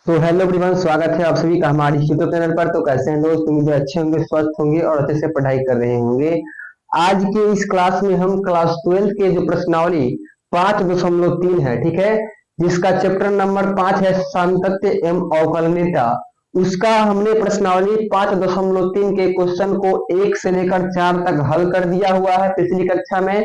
तो hello everyone, स्वागत है आप सभी का हमारे यूट्यूब चैनल पर। तो कैसे हैं दोस्त? उम्मीद है अच्छे होंगे, स्वस्थ होंगे और अच्छे से पढ़ाई कर रहे होंगे। आज के इस क्लास में हम क्लास 12 के जो प्रश्नावली 5.3 है, ठीक है, जिसका चैप्टर नंबर 5 है सातत्य एवं अवकलनीयता, उसका हमने प्रश्नावली 5.3 के क्वेश्चन को 1 से लेकर 4 तक हल कर दिया हुआ है पिछली कक्षा में।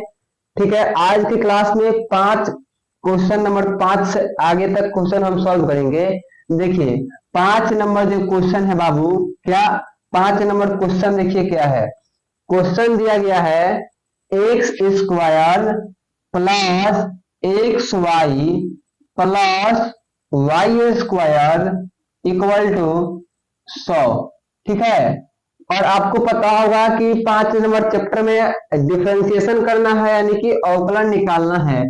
ठीक है, आज की क्लास में क्वेश्चन नंबर 5 से आगे तक क्वेश्चन हम सॉल्व करेंगे। देखिए, 5 नंबर जो क्वेश्चन है बाबू, क्या 5 नंबर क्वेश्चन देखिए क्या है। क्वेश्चन दिया गया है x square plus x y plus y square equal to 100। ठीक है, और आपको पता होगा कि 5 नंबर चैप्टर में डिफरेंशिएशन करना है, यानी कि अवकलन निकालना है।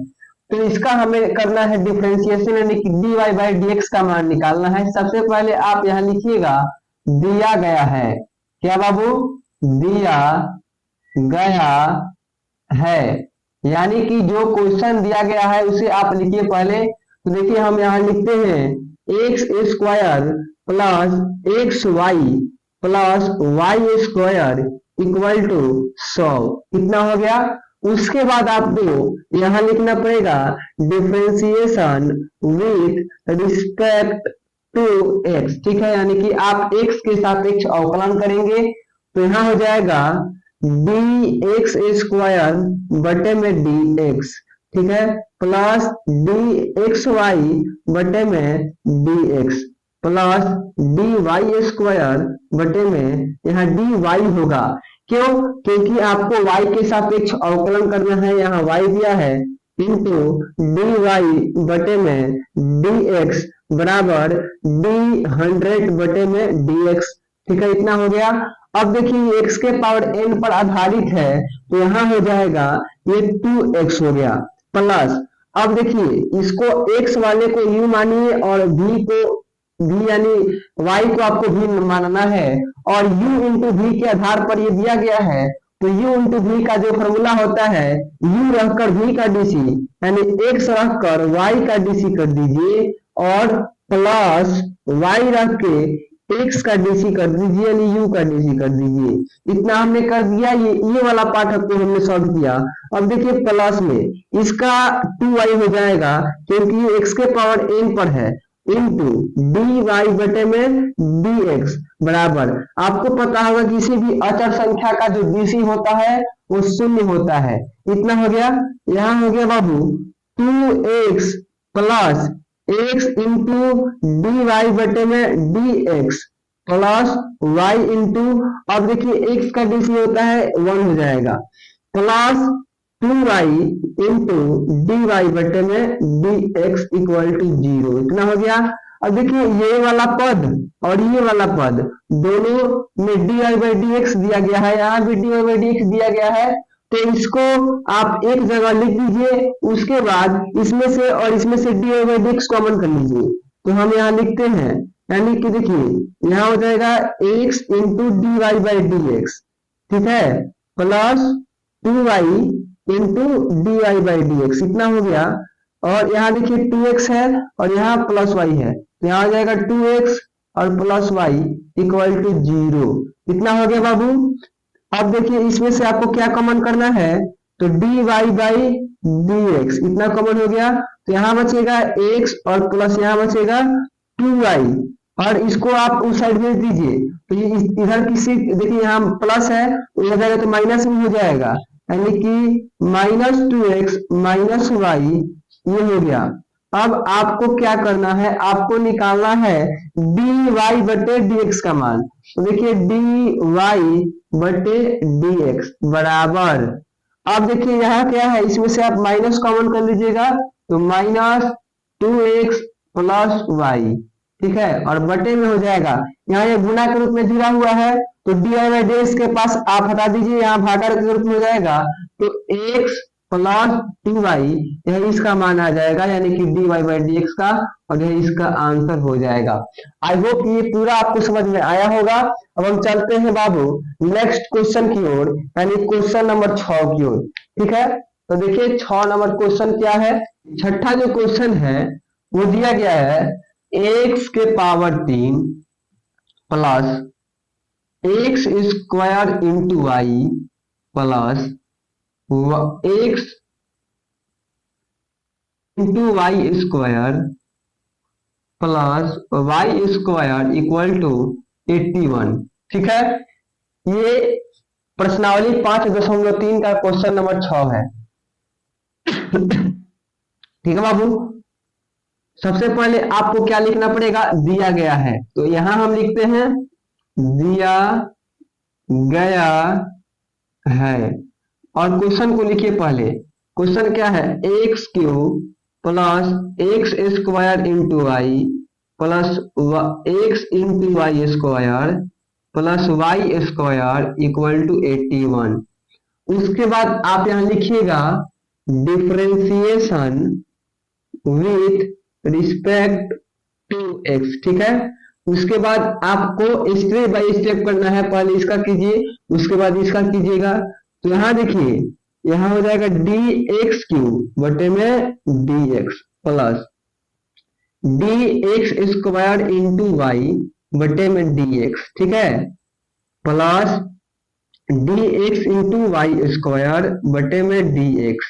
तो इसका हमें करना है डिफरेंशिएशन, यानी कि dy बाई dx का मान निकालना है। सबसे पहले आप यहां लिखिएगा दिया गया है। क्या बाबू? दिया गया है, यानी कि जो क्वेश्चन दिया गया है उसे आप लिखिए पहले। तो देखिए, हम यहां लिखते हैं x square plus x y plus y square equal to 100। कितना हो गया? उसके बाद आपको यहां लिखना पड़ेगा differentiation with respect to x. ठीक है, यानी कि आप एक्स के सापेक्ष अवकलन करेंगे। तो यहां हो जाएगा डी एक्स स्क्वायर बटे में डी एक्स, ठीक है, प्लस डी एक्स वाई बटे में d x plus d y square बटे में यहाँ डी वाई होगा। क्यों? क्योंकि आपको y के सापेक्ष अवकलन करना है, यहाँ y दिया है, इंटू डी वाई बटे में डी एक्स बराबर डी 100 बटे में डी एक्स। ठीक है, इतना हो गया। अब देखिए, x के पावर n पर आधारित है, तो यहाँ हो जाएगा ये 2x हो गया प्लस। अब देखिए, इसको x वाले को u मानिए और v को v यानी y को आपको v मानना है, और u इंटू v के आधार पर ये दिया गया है। तो u इंटू v का जो फॉर्मूला होता है, u रखकर v का डीसी यानी x रखकर y का डीसी कर दीजिए, और प्लस y रख के x का डीसी कर दीजिए, यानी u का डीसी कर दीजिए। इतना हमने कर दिया। ये वाला पार्ट आपको हमने सॉल्व किया। अब देखिए, प्लस में इसका 2y हो जाएगा, क्योंकि x के पावर n पर है, इंटू डी वाई बटे में डी एक्स बराबर। आपको पता होगा किसी भी अचर संख्या का जो डीसी होता है वो शून्य होता है। इतना हो गया। यहाँ हो गया बाबू 2x plus x into d y बटे में d x plus y into, अब देखिए x का डीसी होता है 1 हो जाएगा, plus 2y into d y बटे में डी एक्स इक्वल टू 0। इतना हो गया। अब देखिए, ये वाला पद और ये वाला पद दोनों में d y by d x दिया गया है, यहाँ भी d y by d x दिया गया है। तो इसको आप एक जगह लिख दीजिए, उसके बाद इसमें से और इसमें से d y by d x common कर लीजिए। तो हम यहाँ लिखते हैं, यानी कि देखिए यहाँ हो जाएगा x into d y by d x, ठीक है, plus 2y into d y by d x. इतना हो गया। और यहाँ देखिए 2x है और यहाँ प्लस y है, तो यहाँ हो जाएगा 2x और प्लस y इक्वल टू 0। इतना हो गया बाबू। अब देखिए, इसमें से आपको क्या कॉमन करना है, तो d y by d x इतना कॉमन हो गया। तो यहाँ बचेगा x और प्लस यहाँ बचेगा 2y, और इसको आप उस साइड भेज दीजिए। तो ये इधर किसी, देखिए यहाँ प्लस है तो हो जाएगा, तो माइनस में हो जाएगा, यानी कि -2x माइनस वाई, ये हो गया। अब आपको क्या करना है, आपको निकालना है डी वाई बटे डी एक्स का मान। तो देखिए डी वाई बटे डी एक्स बराबर, अब देखिए यहाँ क्या है, इसमें से आप माइनस कॉमन कर लीजिएगा, तो -2x प्लस वाई, ठीक है, और बटे में हो जाएगा, यहाँ ये गुणा के रूप में जुड़ा हुआ है, तो d y by d x के पास आप हटा दीजिए, यहाँ भागाकार के रूप में हो जाएगा, तो x प्लस 2y यह इसका मान आ जाएगा, यानी कि d y by d x का, और यह इसका आंसर हो जाएगा। आई होप ये पूरा आपको समझ में आया होगा। अब हम चलते हैं बाबू नेक्स्ट क्वेश्चन की ओर, यानी क्वेश्चन नंबर 6 की ओर। ठीक है, तो देखिए 6 नंबर क्वेश्चन क्या है। छठा जो क्वेश्चन है वो दिया गया है एक्स के power 3 plus x square into y plus x into y square plus y square equal to 81। ठीक है, ये प्रश्नावली 5.3 का क्वेश्चन नंबर 6 है। ठीक है बाबू, सबसे पहले आपको क्या लिखना पड़ेगा, दिया गया है, तो यहां हम लिखते हैं दिया गया है और क्वेश्चन को लिखिए। पहले क्वेश्चन क्या है, x cube plus x square into y plus x into y square plus y square equal to 81। उसके बाद आप यहां लिखिएगा differentiation with respect to x. ठीक है, उसके बाद आपको स्टेप बाय स्टेप करना है, पहले इसका कीजिए उसके बाद इसका कीजिएगा। तो यहां देखिए, यहां हो जाएगा डी एक्स क्यूब बटे में d x plus d x square into y बटे में डी एक्स। ठीक है, plus d x into y square बटे में d x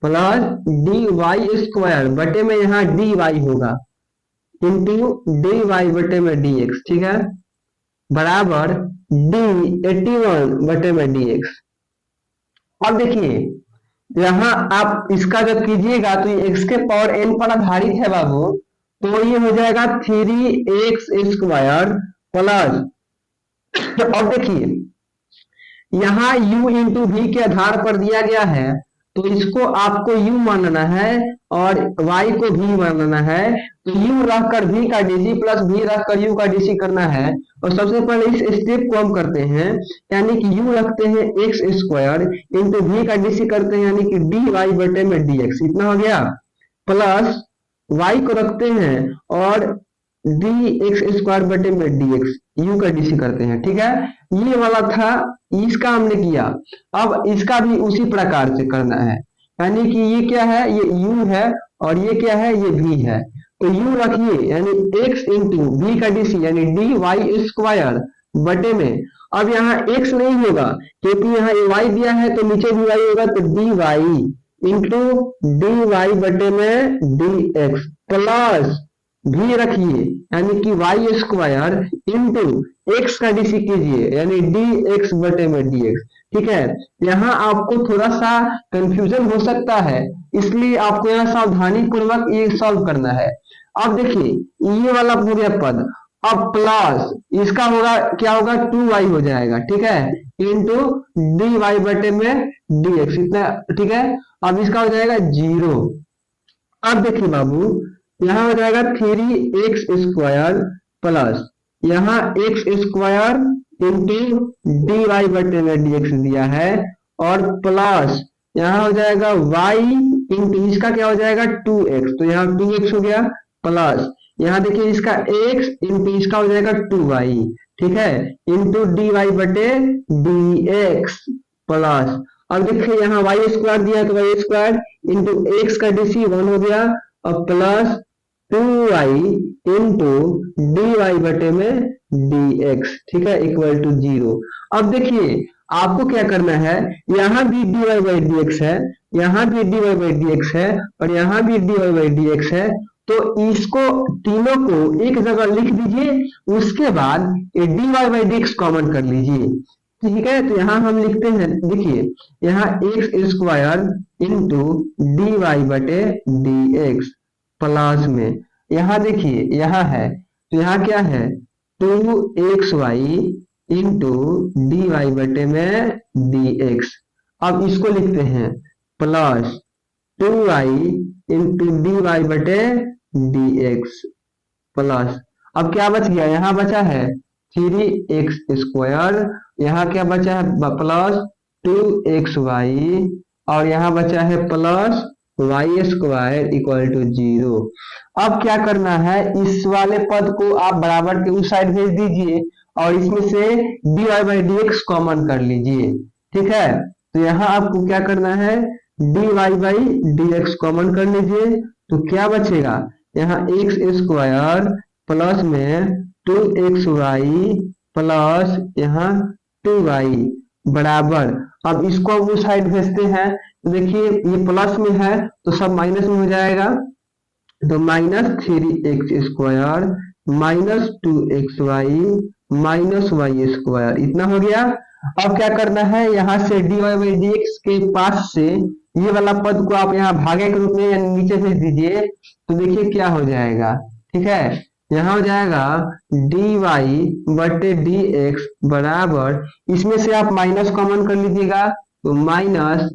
plus d y square बटे में यहाँ डी वाई होगा इंटू डी वाई बटे में डी एक्स। ठीक है, बराबर डी 81 बटे में डी एक्स। अब देखिए यहां आप इसका जब कीजिएगा तो ये x के पावर n पर आधारित है बाबू, तो ये हो जाएगा 3x स्क्वायर प्लस, अब देखिए यहां u इंटू v के आधार पर दिया गया है, तो इसको आपको u मानना है और y को v मानना है। तो u रखकर v का dc प्लस v रखकर u का dc करना है। और सबसे पहले इस स्टेप को हम करते हैं, यानी कि u रखते हैं एक्स स्क्वायर इंटू v का dc करते हैं, यानी कि डी वाई बटे में dx, इतना हो गया, प्लस y को रखते हैं और डी एक्स स्क्वायर बटे में dx u का dc करते हैं। ठीक है, ये वाला था, इसका हमने किया। अब इसका भी उसी प्रकार से करना है, यानी कि ये क्या है, ये u है और ये क्या है, ये v है। तो u रखिए यानी x इंटू v का dc यानी डी वाई स्क्वायर बटे में, अब यहाँ x नहीं होगा क्योंकि यहाँ y दिया है तो नीचे भी y होगा, तो d y into d y बटे में डी एक्स प्लस v रखिए यानी कि वाई स्क्वायर इंटू एक्स का डीसी कीजिए यानी डी एक्स बटे में डी एक्स। ठीक है, यहाँ आपको थोड़ा सा कंफ्यूजन हो सकता है, इसलिए आपको यहाँ सावधानी पूर्वक ये सॉल्व करना है। अब देखिए ये वाला हो गया पद, अब प्लस इसका होगा क्या होगा, 2y हो जाएगा। ठीक है, इंटू डी वाई बटे में डी एक्स, इतना। ठीक है, अब इसका हो जाएगा 0। अब देखिए बाबू यहाँ हो जाएगा 3x स्क्वायर प्लस यहाँ x square into d y बटे में डी एक्स दिया है और प्लस यहाँ हो जाएगा y इंटू इसका क्या हो जाएगा 2x, तो यहाँ 2x हो गया प्लस यहाँ देखिए इसका x इंटू इसका हो जाएगा 2y। ठीक है, इंटू डी वाई बटे डी एक्स प्लस, अब देखिए यहाँ y स्क्वायर दिया है तो y स्क्वायर इंटू x का डीसी 1 हो गया और plus 2y into d y बटे में डी एक्स। ठीक है, इक्वल टू 0। अब देखिए आपको क्या करना है, यहाँ भी d y by d x है, यहाँ भी d y by d x है और यहाँ भी d y by d x है, तो इसको तीनों को एक जगह लिख दीजिए, उसके बाद ये d y by d x common कर लीजिए। ठीक है, तो यहाँ हम लिखते हैं, देखिए यहाँ x square into d y बटे डी एक्स प्लस में यहाँ देखिए यहाँ है, तो यहाँ क्या है 2xy इंटू डी वाई बटे में डी एक्स। अब इसको लिखते हैं plus 2y into d y बटे डी एक्स प्लस, अब क्या बच गया, यहाँ बचा है 3x स्क्वायर, यहाँ क्या बचा है प्लस 2xy और यहाँ बचा है plus y square equal to 0। अब क्या करना है, इस वाले पद को आप बराबर के उस साइड भेज दीजिए और इसमें से d y by d x common कर लीजिए। ठीक है, तो यहाँ आपको क्या करना है, d y by d x common कर लीजिए, तो क्या बचेगा, यहाँ एक्स स्क्वायर प्लस में 2xy प्लस यहाँ 2y बराबर। अब इसको हम उस साइड भेजते हैं तो देखिए ये प्लस में है तो सब माइनस में हो जाएगा, तो -3x² -2xy -y स्क्वायर इतना हो गया। अब क्या करना है, यहाँ से dy/dx के पास से ये वाला पद को आप यहाँ भागे के रूप में या नीचे भेज दीजिए तो देखिए क्या हो जाएगा। ठीक है, यहाँ हो जाएगा dy/dx बराबर, इसमें से आप माइनस कॉमन कर लीजिएगा तो माइनस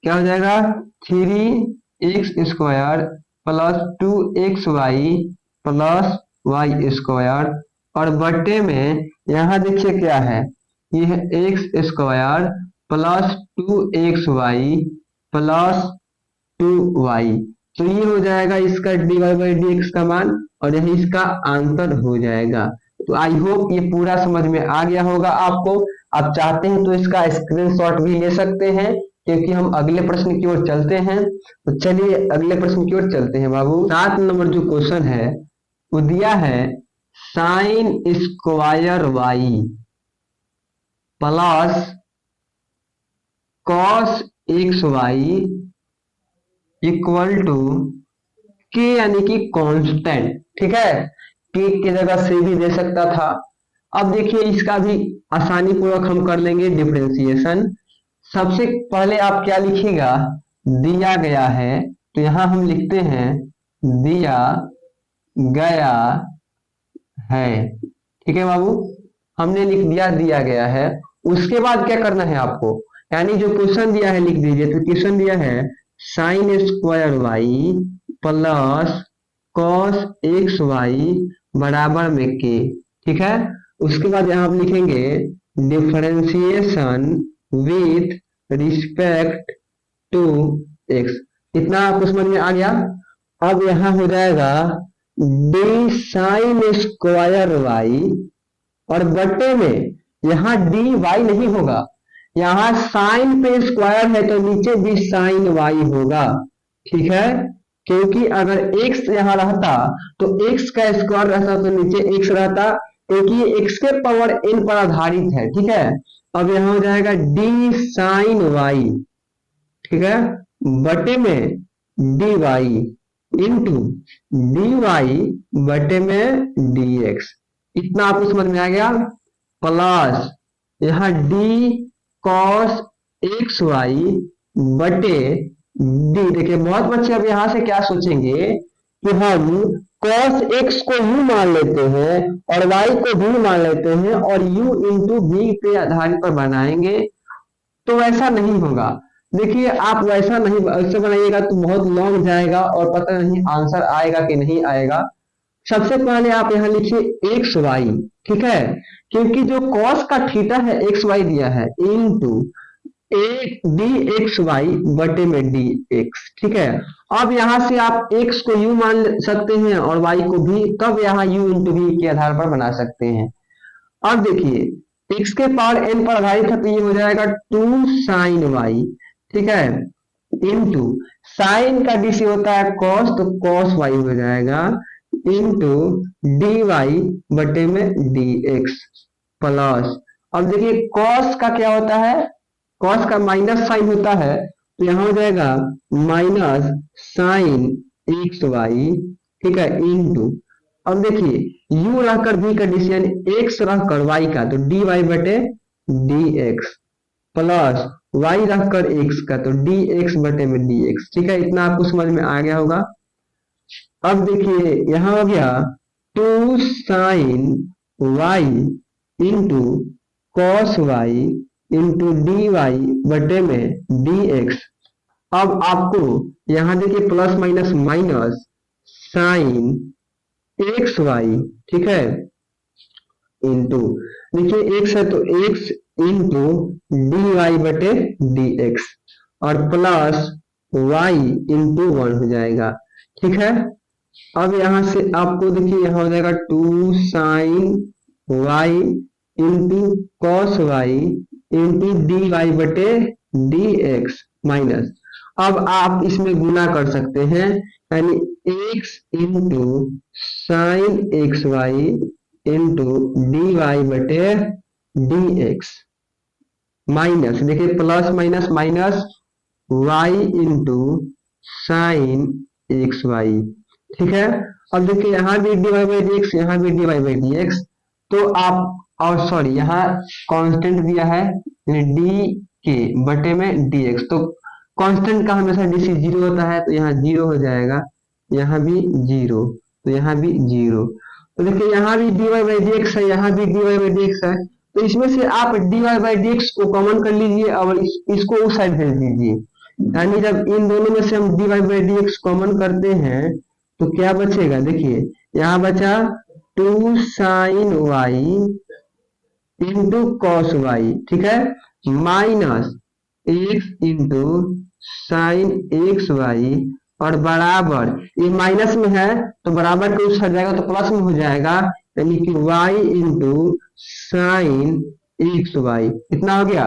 क्या हो जाएगा 3x² plus 2xy plus y square और बटे में यहाँ देखिए क्या है, ये है x² plus 2xy plus 2y, तो ये हो जाएगा इसका dy/dx का मान और यही इसका आंसर हो जाएगा। तो आई होप ये पूरा समझ में आ गया होगा आपको। आप चाहते हैं तो इसका स्क्रीनशॉट भी ले सकते हैं क्योंकि हम अगले प्रश्न की ओर चलते हैं। तो चलिए अगले प्रश्न की ओर चलते हैं बाबू। 7 नंबर जो क्वेश्चन है वो दिया है sin square y plus cos xy equal to k यानी कि कांस्टेंट। ठीक है, k की जगह से भी दे सकता था। अब देखिए इसका भी आसानी पूर्वक हम कर लेंगे डिफरेंशिएशन। सबसे पहले आप क्या लिखिएगा, दिया गया है तो यहां हम लिखते हैं दिया गया है। ठीक है बाबू, हमने लिख दिया दिया गया है। उसके बाद क्या करना है आपको, यानी जो क्वेश्चन दिया है लिख दीजिए। तो क्वेश्चन दिया है sin square y plus cos xy बराबर में k। ठीक है, उसके बाद यहाँ आप लिखेंगे differentiation with respect to x। इतना आपको समझ में आ गया। अब यहाँ हो जाएगा d sin स्क्वायर y और बटे में यहाँ dy नहीं होगा, यहाँ साइन पे स्क्वायर है तो नीचे भी साइन y होगा। ठीक है, क्योंकि अगर x यहाँ रहता तो x का स्क्वायर रहता तो नीचे x रहता, क्योंकि ये x के पावर n पर आधारित है। ठीक है, अब यहाँ हो जाएगा d साइन y, ठीक है, बटे में dy इंटू dy बटे में dx। इतना आपको समझ में आ गया। प्लस यहाँ d cos xy बटे d। देखिए बहुत बच्चे अब यहाँ से क्या सोचेंगे कि हम cos x को u मान लेते हैं और y को v मान लेते हैं और u इंटू v पे आधार पर बनाएंगे, तो ऐसा नहीं होगा। देखिए आप वैसा नहीं, ऐसे बनाइएगा तो बहुत लॉन्ग जाएगा और पता नहीं आंसर आएगा कि नहीं आएगा। सबसे पहले आप यहाँ लिखिए एक्स वाई। ठीक है, क्योंकि जो कॉस का थीटा है एक्स वाई दिया है इंटू डी एक्स वाई बटे में डी एक्स। ठीक है, अब यहाँ से आप एक्स को यू मान सकते हैं और वाई को भी, तब यहाँ यू इंटू वी के आधार पर बना सकते हैं। अब देखिए एक्स के पावर एन पर आधारित है तो ये हो जाएगा 2 साइन वाई। ठीक है, इंटू साइन का डीसी होता है कॉस, तो कॉस वाई हो जाएगा इंटू डी वाई बटे में डी एक्स प्लस। अब देखिए कॉस का क्या होता है, कॉस का माइनस साइन होता है तो यहाँ हो जाएगा माइनस साइन एक्स वाई। ठीक है, इंटू अब देखिए u रहकर v का डिसीजन x रहकर y का तो dy बटे dx प्लस y रहकर x का तो dx बटे में dx। ठीक है, इतना आपको समझ में आ गया होगा। अब देखिए यहाँ हो गया 2 sine y into cos y into d y बटे में dx। अब आपको यहाँ देखिए plus minus minus sine x y, ठीक है, इंटू देखिए एक्स है तो एक्स इंटू डी वाई बटे डी एक्स और प्लस वाई इंटू 1 हो जाएगा। ठीक है, अब यहां से आपको देखिए यहाँ हो जाएगा 2 sine y into cos y into d y बटे डी एक्स माइनस। अब आप इसमें गुना कर सकते हैं, यानी x into sine x y into d y बटे डी एक्स माइनस, देखिए plus minus minus y into sine x y. ठीक है, अब देखिए यहाँ भी d y by d x, यहाँ भी d y by d x. तो आप, और सॉरी यहाँ कांस्टेंट दिया है डी के बटे में डी एक्स, तो कांस्टेंट का हमेशा डी सी जीरो होता है, तो यहाँ जीरो हो जाएगा, यहाँ भी जीरो, तो यहाँ भी जीरो। तो देखिए यहाँ भी d y by d x है, यहाँ भी d y by d x है, तो इसमें से आप d y by d x को कॉमन कर लीजिए और इसको उस साइड भेज दीजिए। यानी जब इन दोनों में से हम d y by d x common करते हैं तो क्या बचेगा, देखिए यहाँ बचा two sine y into cos y, ठीक है, minus x into sine x y और बराबर, ये माइनस में है तो बराबर के उस हट जाएगा तो प्लस में हो जाएगा, यानी कि y into sine x y, इतना हो गया।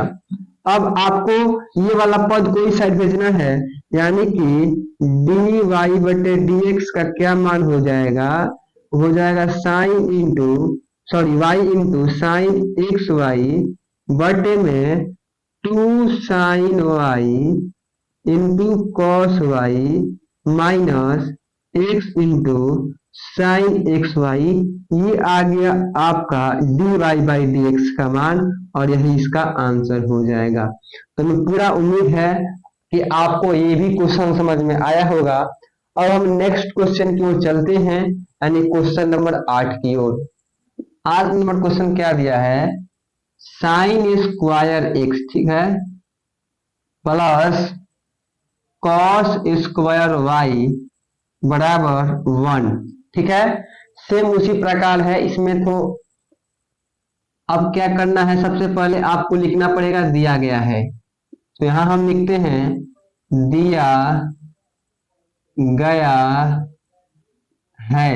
अब आपको ये वाला पद को इस साइड भेजना है, यानी कि डी वाई बटे डी एक्स का क्या मान हो जाएगा, हो जाएगा sine into sorry y into sine x y बटे में two sine y into cos y minus x into sine x y. ये आ गया आपका d y by d x का मान और यही इसका आंसर हो जाएगा। तो मैं पूरा उम्मीद है कि आपको ये भी क्वेश्चन समझ में आया होगा। अब हम नेक्स्ट क्वेश्चन की ओर चलते हैं, यानी क्वेश्चन नंबर 8 की ओर। 8 नंबर क्वेश्चन क्या दिया है, साइन स्क्वायर एक्स, ठीक है, प्लस कॉस स्क्वायर वाई बराबर 1, ठीक है। सेम उसी प्रकार है इसमें, तो अब क्या करना है, सबसे पहले आपको लिखना पड़ेगा दिया गया है, तो यहां हम लिखते हैं दिया गया है।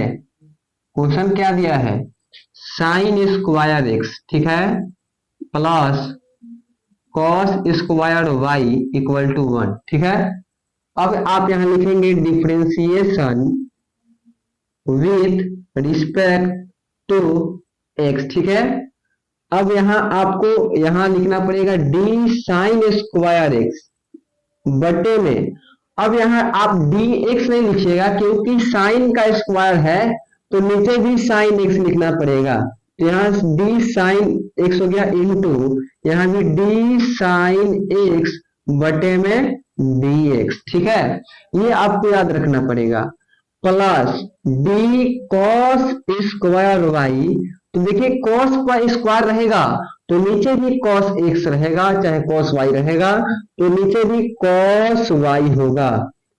क्वेश्चन क्या दिया है, साइन स्क्वायर एक्स, ठीक है, plus cos square y equal to 1, ठीक है। अब आप यहां लिखेंगे differentiation with respect to x, ठीक है। अब यहां आपको यहां लिखना पड़ेगा डी साइन स्क्वायर एक्स बटे में, अब यहां आप डी एक्स नहीं लिखिएगा क्योंकि साइन का स्क्वायर है, तो नीचे भी साइन एक्स लिखना पड़ेगा, तो यहाँ डी साइन एक्स हो गया इंटू यहाँ भी डी साइन एक्स बटे में डी एक्स, ठीक है, ये आपको याद रखना पड़ेगा, plus d cos square y. तो देखिए कॉस का स्क्वायर रहेगा तो नीचे भी कॉस एक्स रहेगा, चाहे कॉस वाई रहेगा तो नीचे भी कॉस वाई होगा,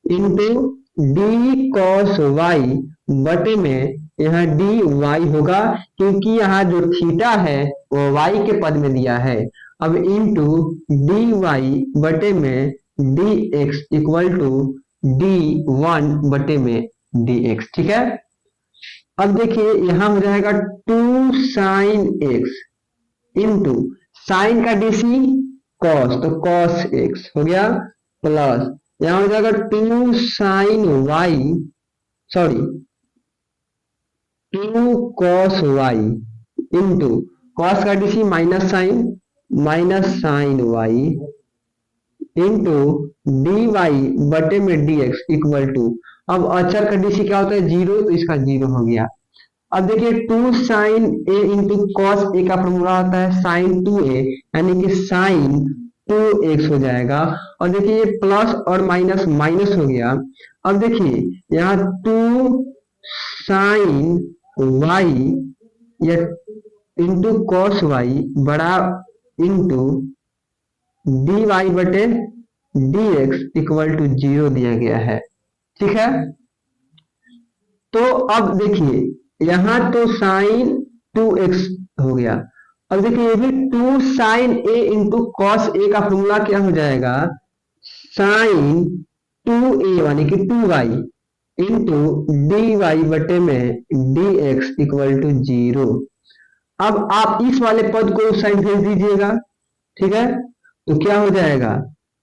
इंटू डी कॉस वाई बटे में यहाँ डी वाई होगा, क्योंकि यहाँ जो थीटा है वो वाई के पद में दिया है। अब इंटू डी वाई बटे में d x equal to d 1 बटे में डी एक्स, ठीक है। अब देखिए यहां हो जाएगा two sine x into sine का डीसी कॉस, तो कॉस एक्स हो गया, प्लस यहां हो जाएगा two sine y sorry two cos y into cos का डीसी minus sine y into d y बटे में डी एक्स इक्वल टू, अब अचर का डीसी क्या होता है, जीरो, तो इसका जीरो हो गया। अब देखिए two sine A into cos A का फॉर्मूला होता है साइन 2a, यानी कि साइन 2x हो जाएगा, और देखिए ये प्लस और माइनस माइनस हो गया। अब देखिए यहाँ टू साइन वाई या इंटू कॉस वाई बड़ा इंटू डी वाई बटे डी एक्स इक्वल टू 0 दिया गया है, ठीक है। तो अब देखिए यहाँ तो साइन 2x हो गया, अब देखिए ये भी two sine A into cos A का फॉर्मूला क्या हो जाएगा, साइन 2a यानी कि 2y इंटू डी वाई बटे में डी एक्स इक्वल टू 0। अब आप इस वाले पद को उस साइड भेज दीजिएगा, ठीक है, तो क्या हो जाएगा,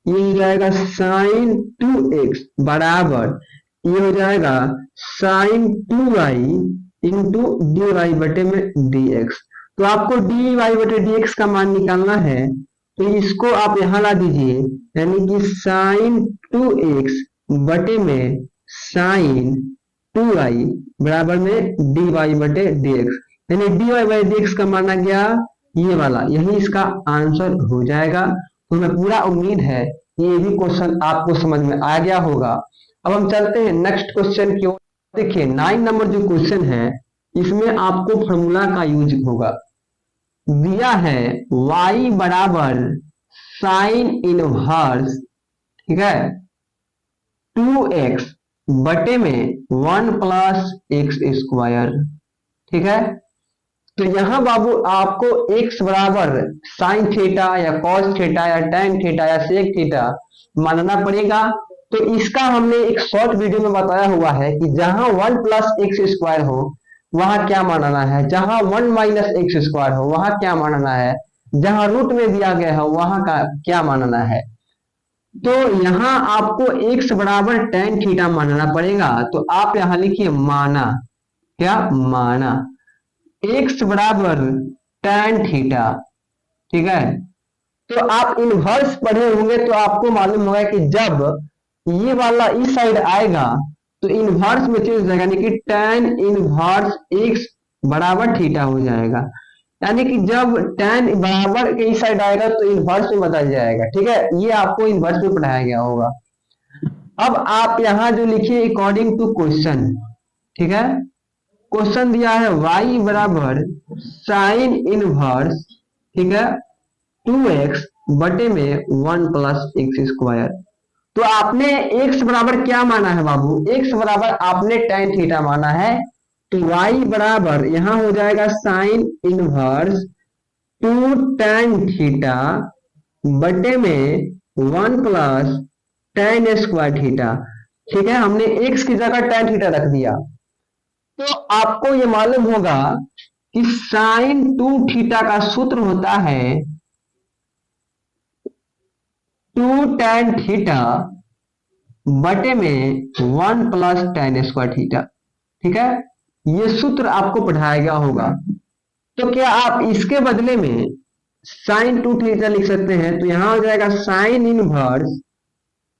ये हो जाएगा साइन 2x बराबर ये हो जाएगा sign 2y into d y बटे में dx। तो आपको dy बटे dx का मान निकालना है, तो इसको आप यहां ला दीजिए, यानी कि साइन 2x बटे में साइन 2y बराबर में dy बटे dx, यानी dy बाई dx का मान आ गया ये वाला, यही इसका आंसर हो जाएगा। तो हमें पूरा उम्मीद है ये भी क्वेश्चन आपको समझ में आ गया होगा। अब हम चलते हैं नेक्स्ट क्वेश्चन की ओर। देखिए 9 नंबर जो क्वेश्चन है इसमें आपको फॉर्मूला का यूज होगा। दिया है y बराबर साइन इनवर्स, ठीक है, 2x बटे में 1 प्लस एक्स स्क्वायर, ठीक है। तो यहां बाबू आपको x बराबर साइन थीटा या कॉस थीटा या टेन थीटा या सेक थीटा मानना पड़ेगा। तो इसका हमने एक शॉर्ट वीडियो में बताया हुआ है कि जहां 1 प्लस एक्स स्क्वायर हो वहां क्या मानना है, जहां 1 माइनस एक्स स्क्वायर हो वहां क्या मानना है, जहां रूट में दिया गया हो वहां का क्या मानना है। तो यहाँ आपको x बराबर टेन थीटा मानना पड़ेगा। तो आप यहां लिखिए माना, क्या माना, x बराबर टेन थीटा, ठीक है। तो आप इनवर्स पढ़े होंगे तो आपको मालूम होगा कि जब ये वाला इस साइड आएगा तो इनवर्स में चेंज हो जाएगा, यानी कि टेन इनवर्स x बराबर थीटा हो जाएगा। यानी कि जब टेन बराबर के इस साइड आएगा तो इनवर्स में बदल जाएगा, ठीक है। ये आपको इनवर्स में पढ़ाया गया होगा। अब आप यहां जो लिखिए अकॉर्डिंग टू क्वेश्चन, ठीक है। क्वेश्चन दिया है y बराबर साइन इनवर्स, ठीक है, 2x बटे में 1 प्लस एक्स स्क्वायर। तो आपने x बराबर क्या माना है बाबू, x बराबर आपने टेन थीटा माना है। तो y बराबर यहां हो जाएगा साइन इनवर्स 2 टेन थीटा बटे में 1 प्लस टेन स्क्वायर थीटा, ठीक है। हमने x की जगह टेन थीटा रख दिया। तो आपको ये मालूम होगा कि साइन 2 थीटा का सूत्र होता है 2 टेन थीटा बटे में 1 प्लस टेन स्क्वायर थीटा, ठीक है। ये सूत्र आपको पढ़ाया गया होगा। तो क्या आप इसके बदले में साइन 2 थीटा लिख सकते हैं। तो यहां हो जाएगा साइन इनवर्स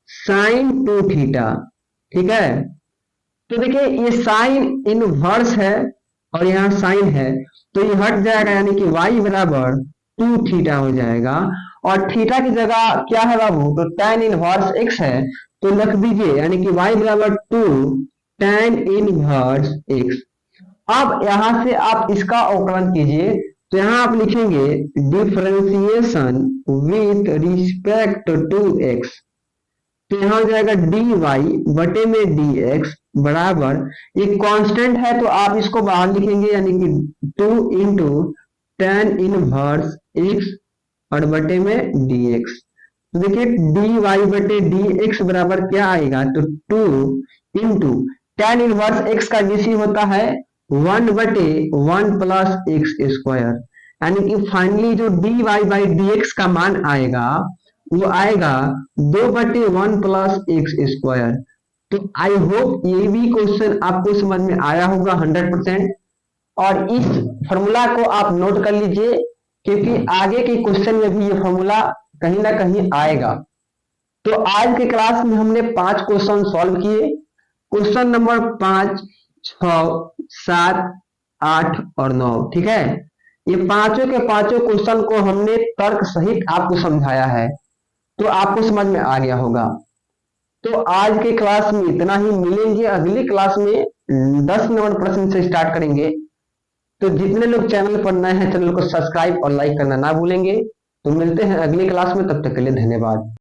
साइन 2 थीटा, ठीक है। तो देखिए ये साइन इनवर्स है और यहाँ साइन है, तो ये हट जाएगा, यानी कि y बराबर 2 थीटा हो जाएगा। और थीटा की जगह क्या है बाबू, तो टेन इनवर्स x है, तो लिख दीजिए, यानी कि y बराबर 2 टेन इनवर्स x। अब यहां से आप इसका अवकलन कीजिए। तो यहां आप लिखेंगे differentiation with respect to x। तो यहां हो जाएगा dy बटे में dx बराबर, ये कांस्टेंट है तो आप इसको बाहर लिखेंगे, यानी कि 2 इंटू टेन इनवर्स x और बटे में dx। तो देखिए dy बटे dx बराबर क्या आएगा, तो 2 इंटू टेन इनवर्स x का डीसी होता है 1 बटे 1 प्लस एक्स स्क्वायर, यानी कि फाइनली जो dy बाई dx का मान आएगा वो आएगा 2 बटे 1 प्लस एक्स स्क्वायर। तो आई होप ये भी क्वेश्चन आपको समझ में आया होगा 100%। और इस फॉर्मूला को आप नोट कर लीजिए, क्योंकि आगे के क्वेश्चन में भी ये फॉर्मूला कहीं ना कहीं आएगा। तो आज के क्लास में हमने 5 क्वेश्चन सॉल्व किए। क्वेश्चन नंबर 5, 6, 7, 8 और 9, ठीक है। ये पांचों के पांचों क्वेश्चन को हमने तर्क सहित आपको समझाया है, तो आपको समझ में आ गया होगा। तो आज के क्लास में इतना ही, मिलेंगे अगली क्लास में 10 नंबर प्रश्न से स्टार्ट करेंगे। तो जितने लोग चैनल पर नए हैं चैनल को सब्सक्राइब और लाइक करना ना भूलेंगे। तो मिलते हैं अगली क्लास में, तब तक के लिए धन्यवाद।